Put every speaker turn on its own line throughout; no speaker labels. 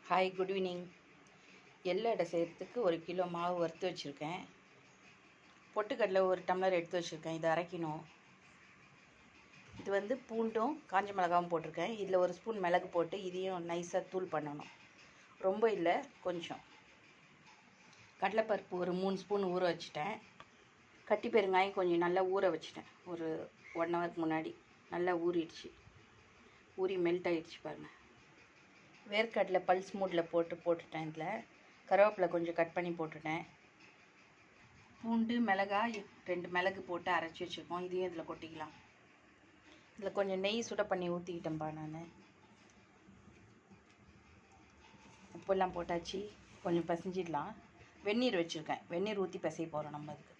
Hi, good evening. எள்ளு அடை செய்கிறதுக்கு 1 கிலோ மாவு வறுத்து வச்சுருக்கேன். பொட்டுக்கடலை 1 டம்ளர் எடுத்து வச்சுருக்கேன். இதை அரைக்கணும். இது பூண்டும் காஞ்ச மிளகாவும் போட்டிருக்கேன். இதில் 1 ஸ்பூன் மிளகு போட்டு இதையும் நைஸாக தூள் பண்ணணும். ரொம்ப இல்லை, கொஞ்சம். கடலைப்பருப்பு ஒரு 3 ஸ்பூன் ஊற வச்சுட்டேன். கட்டி பெருங்காயம் கொஞ்சம் நல்லா ஊற வச்சுட்டேன். ஒரு 1 ஹவருக்கு முன்னாடி நல்லா ஊறிடுச்சு. ஊறி மெல்ட் ஆகிடுச்சு பாருங்கள். வேர்க்கடலை பல்ஸ் மூடில் போட்டுட்டேன். இதில் கருவேப்பிலை கொஞ்சம் கட் பண்ணி போட்டுட்டேன். பூண்டு மிளகாய் 2 மிளகு போட்டு அரைச்சி வச்சுருக்கோம். இதையும் இதில் கொட்டிக்கலாம். இதில் கொஞ்சம் நெய் சுட பண்ணி ஊற்றிக்கிட்டேன்ப்பா நான். உப்பெல்லாம் போட்டாச்சு. கொஞ்சம் பசைஞ்சிடலாம். வெந்நீர் வச்சுருக்கேன். வெந்நீர் ஊற்றி பசைய போகிறோம் நம்ம இதுக்கு.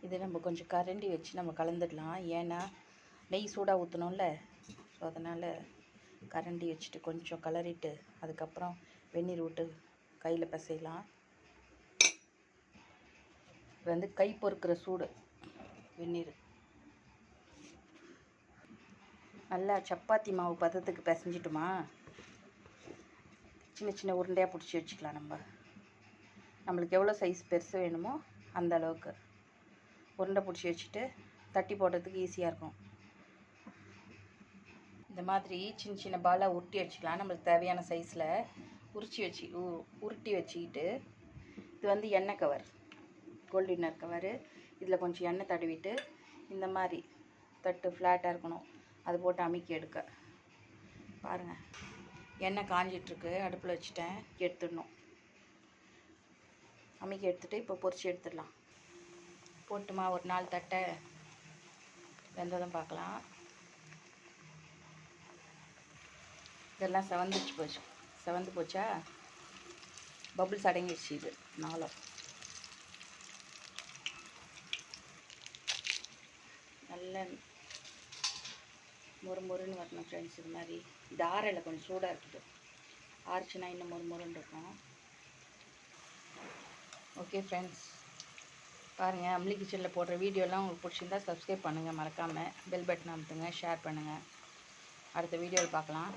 இதை நம்ம கொஞ்சம் கரண்டி வச்சு நம்ம கலந்துடலாம். ஏன்னா நெய் சூடாக ஊற்றணும்ல. ஸோ அதனால் கரண்டி வச்சுட்டு கொஞ்சம் கலரிட்டு அதுக்கப்புறம் வெந்நீர் விட்டு கையில் பசையலாம். இது கை பொறுக்கிற சூடு வெந்நீர். நல்லா சப்பாத்தி மாவு பதத்துக்கு பிசைஞ்சிட்டுமா சின்ன சின்ன உருண்டையாக பிடிச்சி வச்சுக்கலாம். நம்மளுக்கு எவ்வளோ சைஸ் பெருசு வேணுமோ அந்த அளவுக்கு உருண்டை பிடிச்சி வச்சுட்டு தட்டி போடுறதுக்கு ஈஸியாக இருக்கும். இந்த மாதிரி சின்ன சின்ன பாலாக உருட்டி வச்சுக்கலாம். நம்மளுக்கு தேவையான சைஸில் உருட்டி வச்சுக்கிட்டு இது எண்ணெய் கவர், கோல்டு வின்னர் கவரு. இதில் கொஞ்சம் எண்ணெய் தடவிட்டு இந்த மாதிரி தட்டு ஃப்ளாட்டாக இருக்கணும். அது போட்டு அமுக்கி எடுக்க பாருங்கள். எண்ணெய் காஞ்சிட்ருக்கு. அடுப்பில் வச்சுட்டேன். எடுத்துடணும். அமுக்கி எடுத்துகிட்டு இப்போ பொரிச்சு எடுத்துடலாம். போட்டுமா ஒரு 4 தட்டை வெந்ததும் பார்க்கலாம். இதெல்லாம் செவந்து போச்சா, பபுள்ஸ் அடங்கிடுச்சு. இது 4 நல்ல மொறுன்னு வரணும் ஃப்ரெண்ட்ஸ். இது மாதிரி இது ஆறலை, கொஞ்சம் சூடாக இருக்குது. ஆறுச்சுன்னா இன்னும் மொறுன்னு இருக்கும். ஓகே ஃப்ரெண்ட்ஸ், பாருங்கள். அம்லி கிச்சனில் போடுற வீடியோலாம் உங்களுக்கு பிடிச்சிருந்தா சப்ஸ்கிரைப் பண்ணுங்கள். மறக்காமல் பெல் பட்டன் அமுத்துங்க. ஷேர் பண்ணுங்கள். அடுத்த வீடியோவில் பார்க்கலாம்.